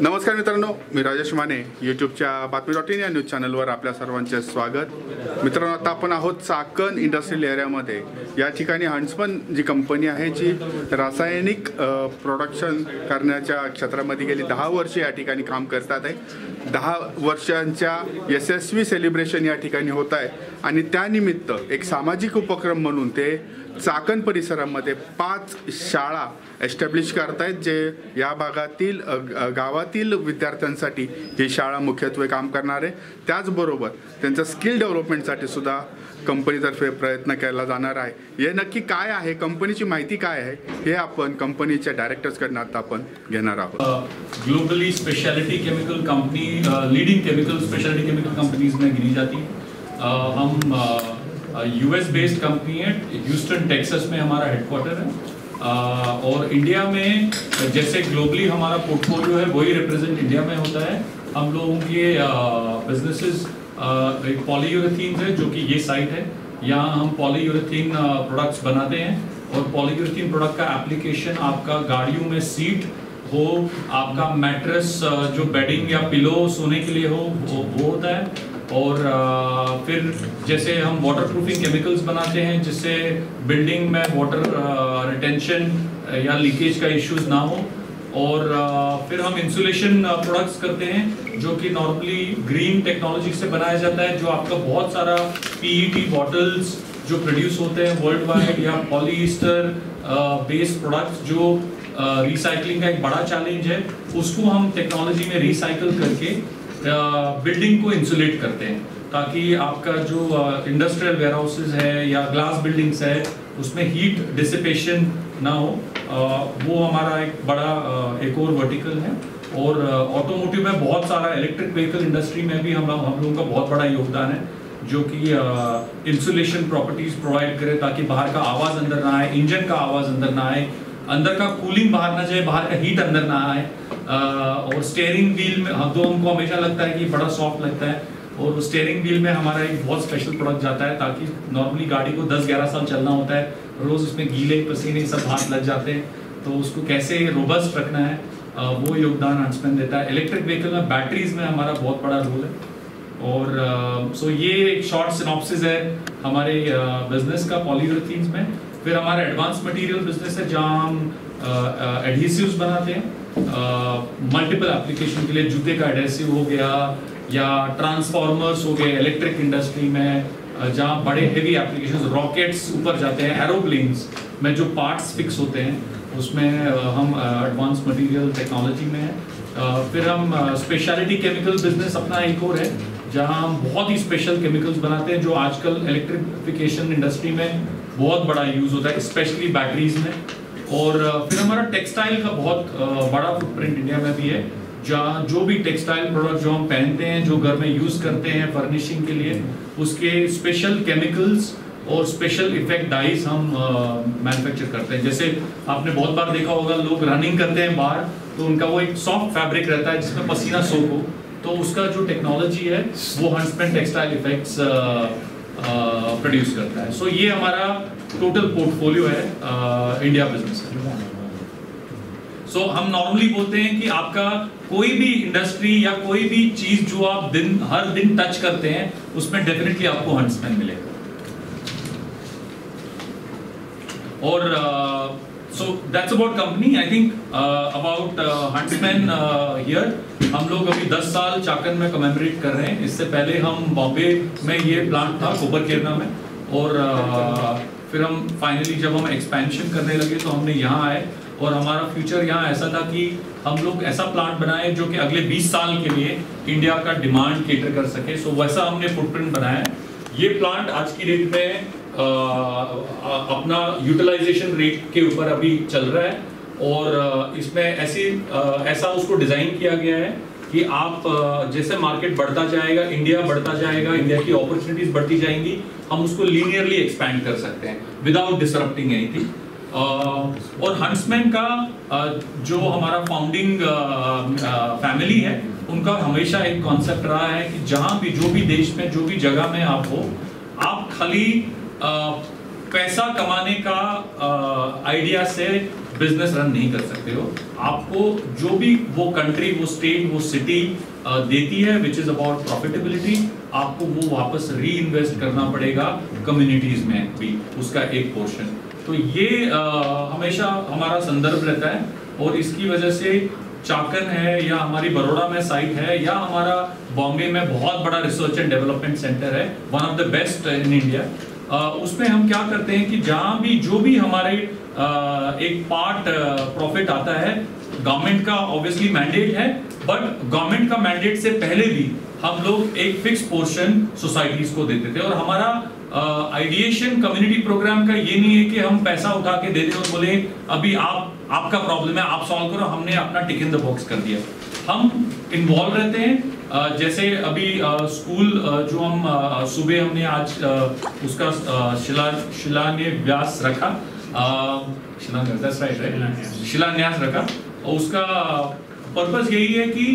नमस्कार मित्रांनो, मी राजेश माने यूट्यूबच्या बातमी.इन या न्यूज चॅनलवर आपल्या सर्वांचे स्वागत। मित्रांनो, आता आपण आहोत चाकण इंडस्ट्रियल एरियामध्ये। या ठिकाणी हंट्समन जी कंपनी आहे जी रासायनिक प्रोडक्शन करण्याच्या क्षेत्रामध्ये गेली 10 वर्षे या ठिकाणी काम करतात आहे। 10 वर्षांच्या यशस्वी सेलिब्रेशन या ठिकाणी होत आहे आणि त्यानिमित्त एक सामाजिक उपक्रम म्हणून ते चाकण परिसरामध्ये 5 शाळा एस्टॅब्लिश करतायत, जे या भागातील गावातील विद्यार्थ्यांसाठी ही शाळा मुख्यत्वे काम करणार आहे। त्याचबरोबर त्यांचा स्किल डेव्हलपमेंटसाठी सुद्धा कंपनीतर्फे प्रयत्न केला जाणार आहे। हे नक्की काय आहे, कंपनीची माहिती काय आहे, हे आपण कंपनीच्या डायरेक्टर्सकडून आता आपण घेणार आहोत। Globally speciality chemical company, leading chemical speciality chemical companies में गिनी जाती। हम यूएस बेस्ड कंपनी है, ह्यूस्टन टेक्सास में हमारा हेडक्वार्टर है। और इंडिया में जैसे ग्लोबली हमारा पोर्टफोलियो है वही रिप्रेजेंट इंडिया में होता है। हम लोगों के बिजनेसेस एक पॉलीयूरेथीन है, जो कि ये साइट है। यहाँ हम पॉलीयूरेथीन प्रोडक्ट्स बनाते हैं और पॉलीयूरेथीन प्रोडक्ट का एप्लीकेशन आपका गाड़ियों में सीट हो, आपका मैट्रेस जो बेडिंग या पिलो सोने के लिए हो वो होता है। और फिर जैसे हम वाटर प्रूफिंग केमिकल्स बनाते हैं जिससे बिल्डिंग में वाटर रिटेंशन या लीकेज का इश्यूज ना हो। और फिर हम इंसुलेशन प्रोडक्ट्स करते हैं जो कि नॉर्मली ग्रीन टेक्नोलॉजी से बनाया जाता है, जो आपका बहुत सारा पीईटी बॉटल्स जो प्रोड्यूस होते हैं वर्ल्ड वाइड या पॉलीस्टर बेस्ड प्रोडक्ट्स जो रिसाइकलिंग का एक बड़ा चैलेंज है, उसको हम टेक्नोलॉजी में रिसाइकल करके बिल्डिंग को इंसुलेट करते हैं, ताकि आपका जो इंडस्ट्रियल वेयरहाउसेस है या ग्लास बिल्डिंग्स है उसमें हीट डिसिपेशन ना हो। वो हमारा एक बड़ा एक और वर्टिकल है। और ऑटोमोटिव में बहुत सारा इलेक्ट्रिक व्हीकल इंडस्ट्री में भी हम लोगों का बहुत बड़ा योगदान है, जो कि इंसुलेशन प्रॉपर्टीज प्रोवाइड करे ताकि बाहर का आवाज़ अंदर ना आए, इंजन का आवाज़ अंदर ना आए, अंदर का कूलिंग बाहर ना जाए, बाहर का हीट अंदर ना आए। और स्टीयरिंग व्हील में तो हमको हमेशा लगता है कि बड़ा सॉफ्ट लगता है, और स्टीयरिंग व्हील में हमारा एक बहुत स्पेशल प्रोडक्ट जाता है, ताकि नॉर्मली गाड़ी को 10-11 साल चलना होता है, रोज़ उसमें गीले पसीने सब हाथ लग जाते हैं, तो उसको कैसे रोबस्ट रखना है वो योगदान हंट्समैन देता है। इलेक्ट्रिक व्हीकल में बैटरीज में हमारा बहुत बड़ा रोल है। और सो ये एक शॉर्ट सिनॉप्सिस है हमारे बिजनेस का पॉलीयूरेथीन्स में। फिर हमारा एडवांस मटेरियल बिजनेस है, जहाँ हम एडहेसिव्स बनाते हैं मल्टीपल एप्लीकेशन के लिए। जूते का एडहेसिव हो गया या ट्रांसफॉर्मर्स हो गए इलेक्ट्रिक इंडस्ट्री में, जहाँ बड़े हेवी एप्लीकेशंस, रॉकेट्स ऊपर जाते हैं, एरोप्लेन्स में जो पार्ट्स फिक्स होते हैं उसमें हम एडवांस मटेरियल टेक्नोलॉजी में है। फिर हम स्पेशलिटी केमिकल बिजनेस अपना एक और है, जहाँ हम बहुत ही स्पेशल केमिकल्स बनाते हैं जो आजकल इलेक्ट्रिफिकेशन इंडस्ट्री में बहुत बड़ा यूज होता है, स्पेशली बैटरीज में। और फिर हमारा टेक्सटाइल का बहुत बड़ा फुटप्रिंट इंडिया में भी है, जहाँ जो भी टेक्सटाइल प्रोडक्ट जो हम पहनते हैं, जो घर में यूज करते हैं फर्निशिंग के लिए, उसके स्पेशल केमिकल्स और स्पेशल इफेक्ट डाइज हम मैन्युफैक्चर करते हैं। जैसे आपने बहुत बार देखा होगा, लोग रनिंग करते हैं बाहर, तो उनका वो एक सॉफ्ट फैब्रिक रहता है जिसमें पसीना सोख हो, तो उसका जो टेक्नोलॉजी है वो हंट्समैन टेक्सटाइल इफेक्ट्स प्रोड्यूस करता है। सो ये हमारा टोटल पोर्टफोलियो है इंडिया बिजनेस का। सो हम नॉर्मली बोलते हैं कि आपका कोई भी इंडस्ट्री या कोई भी चीज जो आप हर दिन टच करते हैं, उसमें डेफिनेटली आपको हंट्समैन मिलेगा। और so that's about company. I think about Huntsman here. हम लोग अभी 10 साल चाकन में कमेमोरेट कर रहे हैं। इससे पहले हम बॉम्बे में ये प्लांट था कोपरकेरना में, और फिर हम फाइनली जब हम एक्सपेंशन करने लगे तो हमने यहाँ आए, और हमारा फ्यूचर यहाँ ऐसा था कि हम लोग ऐसा प्लांट बनाए जो कि अगले 20 साल के लिए इंडिया का डिमांड केटर कर सके। सो वैसा हमने फुटप्रिंट बनाया। ये प्लांट आज की डेट में अपना यूटिलाइजेशन रेट के ऊपर अभी चल रहा है, और इसमें ऐसा उसको डिजाइन किया गया है कि आप जैसे मार्केट बढ़ता जाएगा, इंडिया बढ़ता जाएगा, इंडिया की अपॉर्चुनिटीज बढ़ती जाएंगी, हम उसको लीनियरली एक्सपैंड कर सकते हैं विदाउट डिसरप्टिंग एनीथिंग। और हंट्समैन का जो हमारा फाउंडिंग फैमिली है, उनका हमेशा एक कॉन्सेप्ट रहा है कि जहाँ भी जो भी देश में जो भी जगह में आप हो, आप खाली पैसा कमाने का आइडिया से बिजनेस रन नहीं कर सकते हो। आपको जो भी वो कंट्री, वो स्टेट, वो सिटी देती है विच इज अबाउट प्रॉफिटेबिलिटी, आपको वो वापस री इन्वेस्ट करना पड़ेगा कम्युनिटीज में भी, उसका एक पोर्शन। तो ये हमेशा हमारा संदर्भ रहता है, और इसकी वजह से चाकन है या हमारी बड़ौदा में साइट है या हमारा बॉम्बे में बहुत बड़ा रिसर्च एंड डेवलपमेंट सेंटर है, one of the best in India. उसमें हम क्या करते हैं कि जहां भी जो भी हमारे एक पार्ट प्रॉफिट आता है, गवर्नमेंट का ऑब्वियसली मैंडेट है, बट गवर्नमेंट का मैंडेट से पहले भी हम लोग एक फिक्स पोर्शन सोसाइटीज को देते थे। और हमारा आइडिएशन कम्युनिटी प्रोग्राम का ये नहीं है कि हम पैसा उठा के दे दें और बोले अभी आपका प्रॉब्लम है, आप सॉल्व करो, हमने अपना टिक इन द बॉक्स कर दिया। हम इन्वॉल्व रहते हैं। जैसे अभी स्कूल जो हम सुबह हमने आज उसका शिलान्यास रखा, शिलान्यास रखा, और उसका पर्पस यही है कि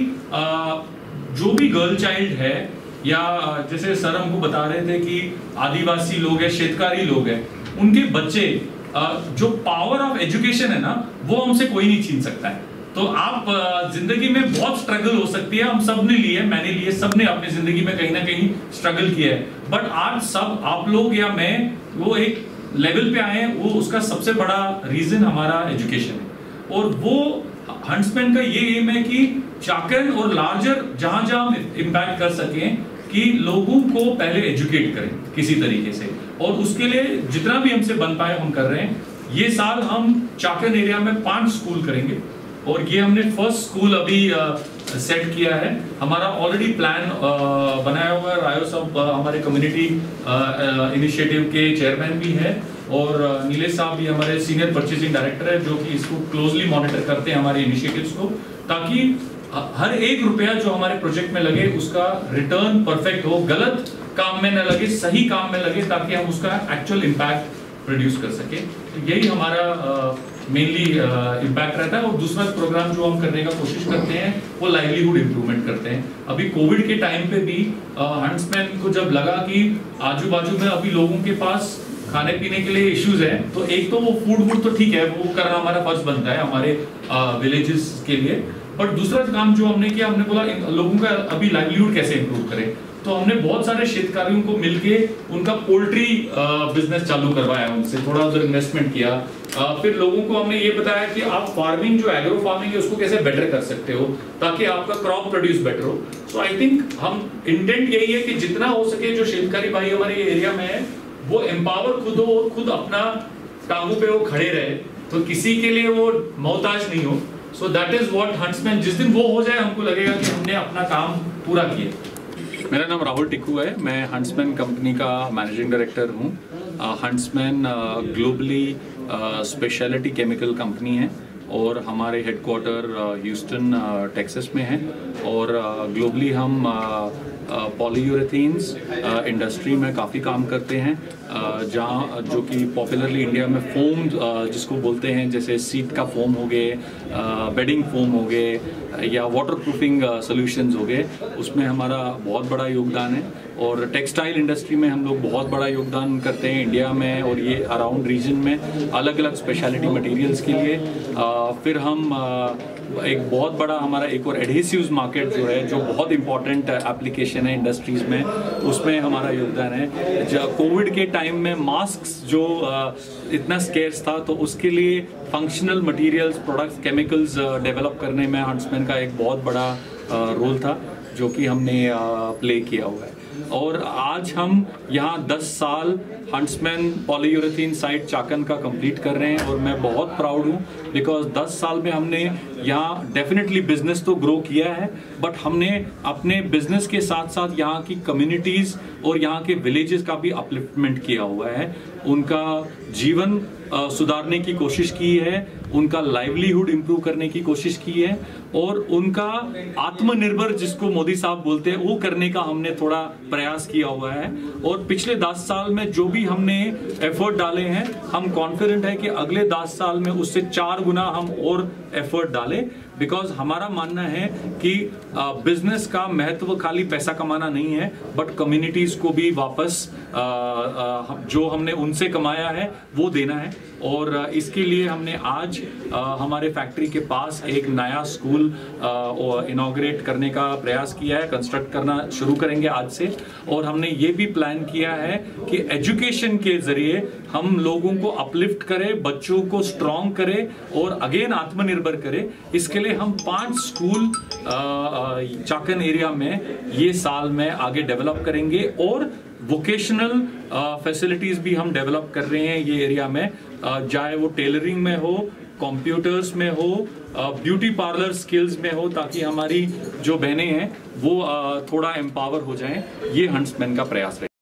जो भी गर्ल चाइल्ड है, या जैसे सर हमको बता रहे थे कि आदिवासी लोग हैं, शेतकारी लोग हैं, उनके बच्चे जो पावर ऑफ एजुकेशन है ना, वो हमसे कोई नहीं छीन सकता है। तो आप जिंदगी में बहुत स्ट्रगल हो सकती है, हम सब ने लिए, मैंने लिए, सब ने अपनी जिंदगी में कहीं ना कहीं स्ट्रगल किया है, बट आज सब आप लोग या मैं वो एक लेवल पे आए हैं, वो उसका सबसे बड़ा रीजन हमारा एजुकेशन है। और वो हंट्समैन का ये एम है कि चाकन और लार्जर जहां जहां हम इम्पैक्ट कर सकें कि लोगों को पहले एजुकेट करें किसी तरीके से, और उसके लिए जितना भी हमसे बन पाए हम कर रहे हैं। ये साल हम चाकन एरिया में 5 स्कूल करेंगे, और ये हमने फर्स्ट स्कूल अभी सेट किया है। हमारा ऑलरेडी प्लान बनाया हुआ है, रायो साहब हमारे कम्युनिटी इनिशिएटिव के चेयरमैन भी है, और नीलेश साहब भी हमारे सीनियर परचेसिंग डायरेक्टर है, जो कि इसको क्लोजली मॉनिटर करते हैं हमारे इनिशिएटिव्स को, ताकि हर एक रुपया जो हमारे प्रोजेक्ट में लगे उसका रिटर्न परफेक्ट हो, गलत काम में न लगे, सही काम में लगे, ताकि हम उसका एक्चुअल इम्पैक्ट प्रोड्यूस कर सके। तो यही हमारा मेनली इम्पैक्ट रहता है। और दूसरा प्रोग्राम जो हम करने का कोशिश करते हैं वो लाइवलीहुड इम्प्रूवमेंट करते हैं। अभी कोविड के टाइम पे भी हंट्समैन को जब लगा कि आजू बाजू में अभी लोगों के पास खाने पीने के लिए इश्यूज है, तो एक तो वो फूड तो ठीक है, वो करना हमारा फर्ज बनता है हमारे विलेजेस के लिए, बट दूसरा काम जो हमने किया, हमने बोला लोगों का अभी लाइवलीहुड कैसे इंप्रूव करें। तो हमने बहुत सारे शेतकारियों को मिलके उनका पोल्ट्री बिजनेस चालू करवाया, उनसे थोड़ा उधर इन्वेस्टमेंट किया। फिर लोगों को हमने ये बताया कि आप फार्मिंग जो एग्रो फार्मिंग है उसको कैसे बेटर कर सकते हो, ताकि आपका क्रॉप प्रोड्यूस बेटर हो। सो आई थिंक हम इंटेंट यही है कि जितना हो सके जो शेतकारी भाई हमारे एरिया में है वो एम्पावर खुद हो और खुद अपना टांगों पे वो खड़े रहे, तो किसी के लिए वो मोहताज नहीं हो। So that is what huntsman, जिस दिन वो हो जाए हमको लगेगा कि हमने अपना काम पूरा किया। मेरा नाम राहुल टिक्कू है, मैं हंट्समैन कंपनी का मैनेजिंग डायरेक्टर हूँ। Huntsman globally speciality chemical company है, और हमारे हेडक्वार्टर ह्यूस्टन टेक्सास में है, और ग्लोबली हम पॉलीयूरेथीन्स इंडस्ट्री में काफ़ी काम करते हैं, जहाँ जो कि पॉपुलरली इंडिया में फोम जिसको बोलते हैं, जैसे सीट का फोम हो गए, बेडिंग फोम हो गए, या वाटर प्रूफिंग सॉल्यूशंस हो गए, उसमें हमारा बहुत बड़ा योगदान है। और टेक्सटाइल इंडस्ट्री में हम लोग बहुत बड़ा योगदान करते हैं इंडिया में और ये अराउंड रीजन में अलग अलग स्पेशलिटी मटेरियल्स के लिए। फिर हम एक बहुत बड़ा हमारा एक और एडहेसिव्स मार्केट जो है, जो बहुत इंपॉर्टेंट एप्लीकेशन है इंडस्ट्रीज में, उसमें हमारा योगदान है। जब कोविड के टाइम में मास्क जो इतना स्केर्स था, तो उसके लिए functional materials, products, chemicals develop करने में हंट्समैन का एक बहुत बड़ा रोल था, जो कि हमने प्ले किया हुआ है। और आज हम यहाँ 10 साल हंट्समैन पॉलीयूरेथीन साइट चाकन का कंप्लीट कर रहे हैं, और मैं बहुत प्राउड हूँ, बिकॉज 10 साल में हमने यहाँ डेफिनेटली बिजनेस तो ग्रो किया है, बट हमने अपने बिजनेस के साथ साथ यहाँ की कम्युनिटीज़ और यहाँ के विलेजेस का भी अपलिफ्टमेंट किया हुआ है। उनका जीवन सुधारने की कोशिश की है, उनका लाइवलीहुड इंप्रूव करने की कोशिश की है, और उनका आत्मनिर्भर जिसको मोदी साहब बोलते हैं वो करने का हमने थोड़ा प्रयास किया हुआ है। और पिछले 10 साल में जो भी हमने एफर्ट डाले हैं, हम कॉन्फिडेंट है कि अगले 10 साल में उससे 4 गुना हम और एफर्ट डालें, बिकॉज हमारा मानना है कि बिजनेस का महत्व खाली पैसा कमाना नहीं है, बट कम्युनिटीज को भी वापस जो हमने उनसे कमाया है वो देना है। और इसके लिए हमने आज हमारे फैक्ट्री के पास एक नया स्कूल इनॉग्रेट करने का प्रयास किया है, कंस्ट्रक्ट करना शुरू करेंगे आज से। और हमने ये भी प्लान किया है कि एजुकेशन के जरिए हम लोगों को अपलिफ्ट करें, बच्चों को स्ट्रॉन्ग करें और अगेन आत्मनिर्भर करें। इसके लिए हम 5 स्कूल चाकन एरिया में ये साल में आगे डेवलप करेंगे और वोकेशनल फैसिलिटीज भी हम डेवलप कर रहे हैं ये एरिया में, चाहे वो टेलरिंग में हो, कंप्यूटर्स में हो, ब्यूटी पार्लर स्किल्स में हो, ताकि हमारी जो बहनें हैं वो थोड़ा एम्पावर हो जाएं। ये हंट्समैन का प्रयास है।